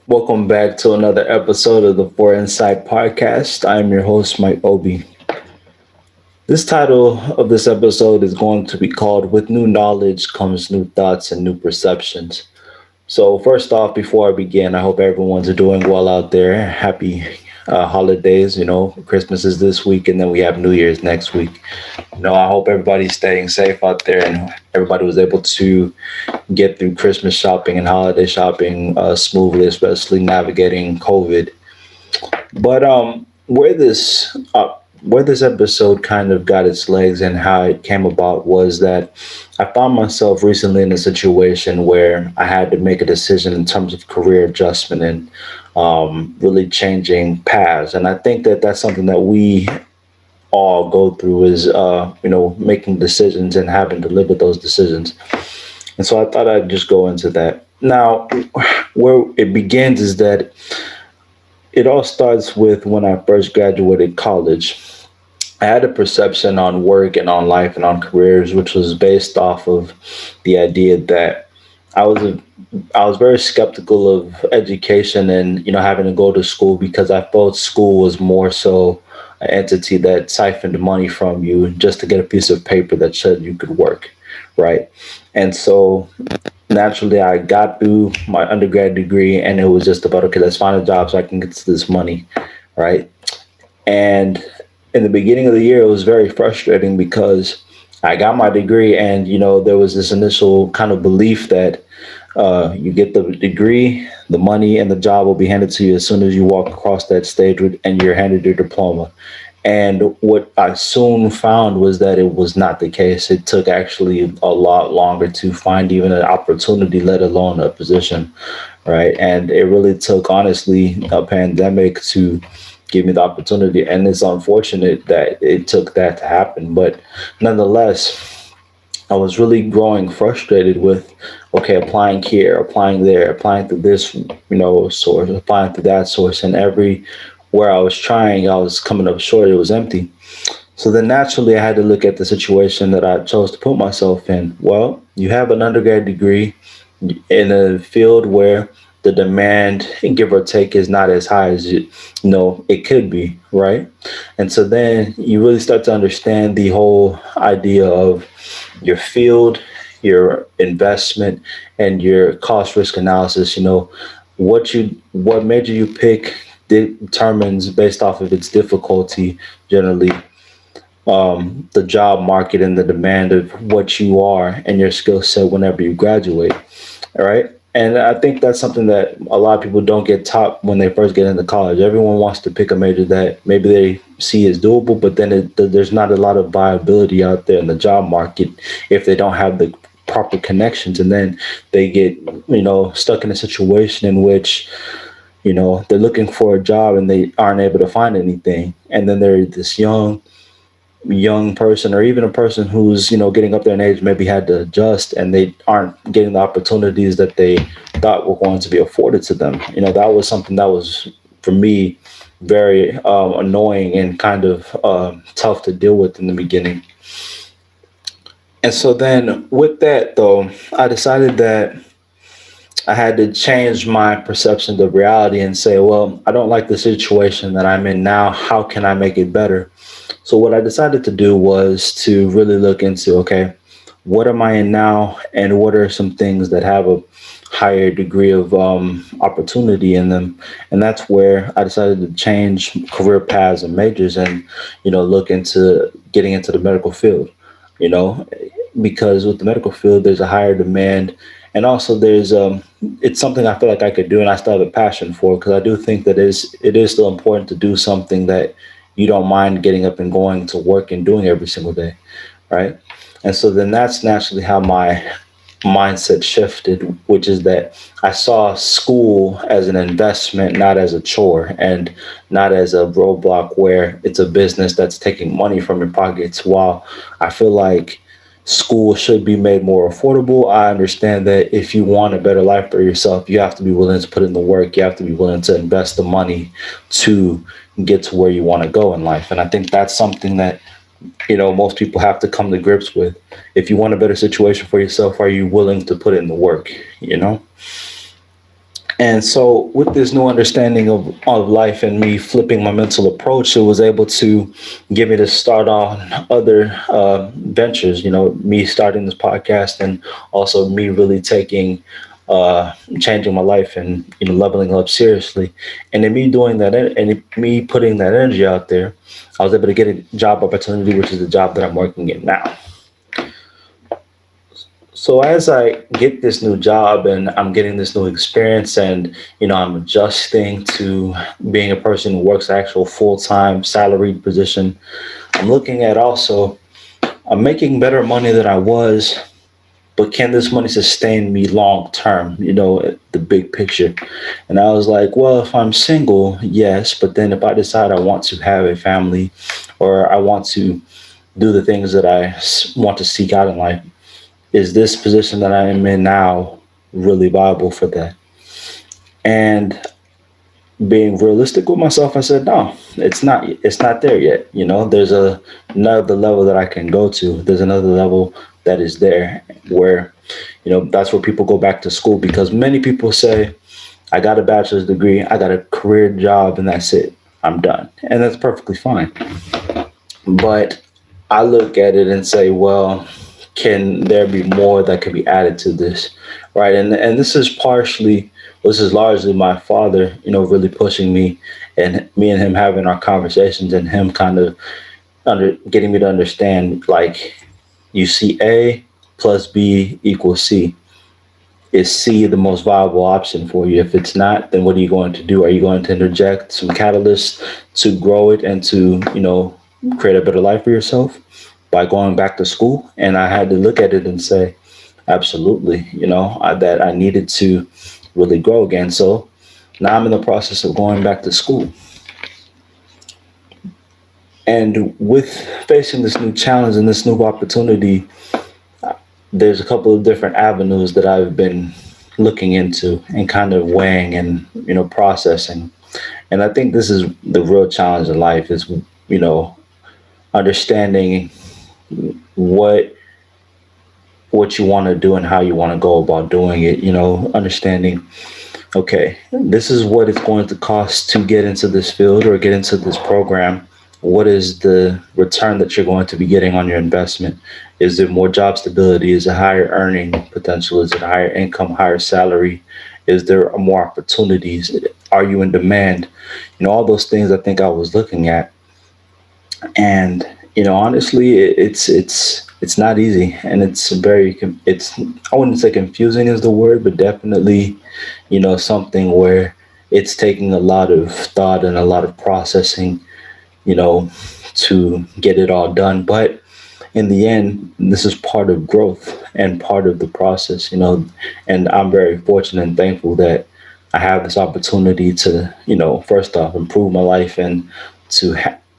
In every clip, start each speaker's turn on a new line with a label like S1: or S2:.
S1: Welcome back to another episode of the For Insight podcast. I am your host, Mike Obi. This title of this episode is going to be called With New Knowledge Comes New Thoughts and New Perceptions. So, first off, before I begin, I hope everyone's doing well out there. Happy holidays. Christmas is this week, and then we have New Year's next week. I hope everybody's staying safe out there and everybody was able to get through Christmas shopping and holiday shopping smoothly, especially navigating COVID. But where this episode kind of got its legs and how it came about was that I found myself recently in a situation where I had to make a decision in terms of career adjustment and really changing paths. And I think that that's something that we all go through is making decisions and having to live with those decisions. And so I thought I'd just go into that. Now, where it begins is that it all starts with when I first graduated college. I had a perception on work and on life and on careers, which was based off of the idea that I was a, I was very skeptical of education and having to go to school because I felt school was more so an entity that siphoned money from you just to get a piece of paper that said you could work, right? And so naturally I got through my undergrad degree and it was just about, okay, let's find a job so I can get to this money, right? And in the beginning of the year, it was very frustrating because I got my degree and, there was this initial kind of belief that you get the degree, the money, and the job will be handed to you as soon as you walk across that stage and you're handed your diploma. And what I soon found was that it was not the case. It took actually a lot longer to find even an opportunity, let alone a position, right? And it really took, honestly, a pandemic to give me the opportunity. And it's unfortunate that it took that to happen. But nonetheless, I was really growing frustrated with, okay, applying here, applying there, applying to this, source, applying to that source, and every where I was trying, I was coming up short. It was empty. So then naturally, I had to look at the situation that I chose to put myself in. Well, you have an undergrad degree in a field where the demand, give or take, is not as high as it could be, right? And so then you really start to understand the whole idea of your field, your investment, and your cost risk analysis. What major you pick determines based off of its difficulty generally the job market and the demand of what you are and your skill set whenever you graduate. All right. And I think that's something that a lot of people don't get taught when they first get into college. Everyone wants to pick a major that maybe they see as doable, but then there's not a lot of viability out there in the job market if they don't have the proper connections. And then they get, stuck in a situation in which, they're looking for a job and they aren't able to find anything. And then they're this young person or even a person who's getting up there in age maybe had to adjust and they aren't getting the opportunities that they thought were going to be afforded to them. That was something that was for me very annoying and kind of tough to deal with in the beginning. And so then with that though, I decided that I had to change my perception of reality and say, well, I don't like the situation that I'm in now. How can I make it better? So what I decided to do was to really look into, okay, what am I in now, and what are some things that have a higher degree of opportunity in them, and that's where I decided to change career paths and majors, and look into getting into the medical field. You know, because with the medical field, there's a higher demand, and also there's it's something I feel like I could do, and I still have a passion for because I do think that it is still important to do something that you don't mind getting up and going to work and doing every single day, right? And so then that's naturally how my mindset shifted, which is that I saw school as an investment, not as a chore and not as a roadblock where it's a business that's taking money from your pockets. While I feel like school should be made more affordable, I understand that if you want a better life for yourself, you have to be willing to put in the work. You have to be willing to invest the money to get to where you want to go in life. And I think that's something that most people have to come to grips with. If you want a better situation for yourself, are you willing to put in the work? And so, with this new understanding of life and me flipping my mental approach, it was able to get me to start on other ventures. Me starting this podcast, and also me really taking, changing my life and leveling up seriously. And in me doing that, and me putting that energy out there, I was able to get a job opportunity, which is the job that I'm working in now. So as I get this new job and I'm getting this new experience, and I'm adjusting to being a person who works actual full-time salaried position, I'm looking at also, I'm making better money than I was, but can this money sustain me long term, the big picture? And I was like, well, if I'm single, yes, but then if I decide I want to have a family, or I want to do the things that I want to seek out in life, is this position that I am in now really viable for that? And being realistic with myself, I said, no, it's not. It's not there yet. There's another level that I can go to. There's another level that is there where, that's where people go back to school, because many people say, I got a bachelor's degree, I got a career job, and that's it. I'm done. And that's perfectly fine. But I look at it and say, well, can there be more that could be added to this, right? And this is largely my father, really pushing me, and me and him having our conversations, and him kind of getting me to understand, like, you see A plus B equals C. Is C the most viable option for you? If it's not, then what are you going to do? Are you going to interject some catalysts to grow it and to, create a better life for yourself by going back to school? And I had to look at it and say, absolutely, that I needed to really grow again. So now I'm in the process of going back to school. And with facing this new challenge and this new opportunity, there's a couple of different avenues that I've been looking into and kind of weighing and processing. And I think this is the real challenge in life, is understanding what you want to do and how you want to go about doing it. Understanding, okay, this is what it's going to cost to get into this field or get into this program. What is the return that you're going to be getting on your investment? Is there more job stability? Is it higher earning potential? Is it higher income, higher salary? Is there more opportunities? Are you in demand? All those things I think I was looking at. And, honestly, it's not easy, and I wouldn't say confusing is the word, but definitely, something where it's taking a lot of thought and a lot of processing, to get it all done. But in the end, this is part of growth and part of the process, and I'm very fortunate and thankful that I have this opportunity to, first off, improve my life, and to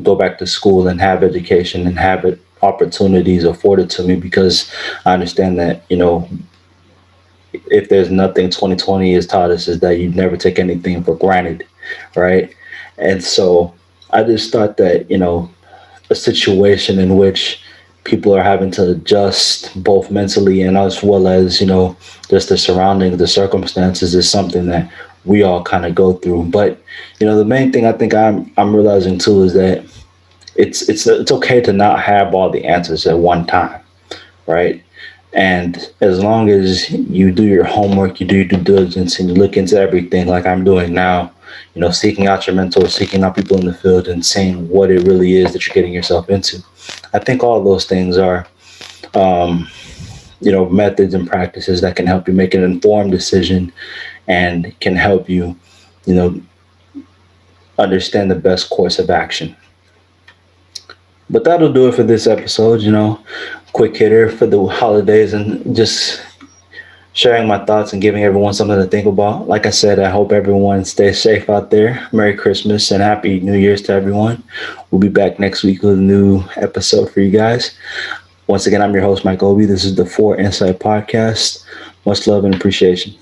S1: go back to school and have education and have it opportunities afforded to me, because I understand that, if there's nothing 2020 has taught us, is that you never take anything for granted, right? And so I just thought that, a situation in which people are having to adjust both mentally and as well as, just the surrounding, the circumstances, is something that we all kind of go through. But, the main thing I think I'm realizing too is that it's okay to not have all the answers at one time, right? And as long as you do your homework, you do your due diligence, and you look into everything like I'm doing now, seeking out your mentors, seeking out people in the field, and seeing what it really is that you're getting yourself into. I think all of those things are, methods and practices that can help you make an informed decision, and can help you, you know, understand the best course of action. But that'll do it for this episode, quick hitter for the holidays, and just sharing my thoughts and giving everyone something to think about. Like I said, I hope everyone stays safe out there. Merry Christmas and Happy New Year's to everyone. We'll be back next week with a new episode for you guys. Once again, I'm your host, Mike Obi. This is the 4 Insight Podcast. Much love and appreciation.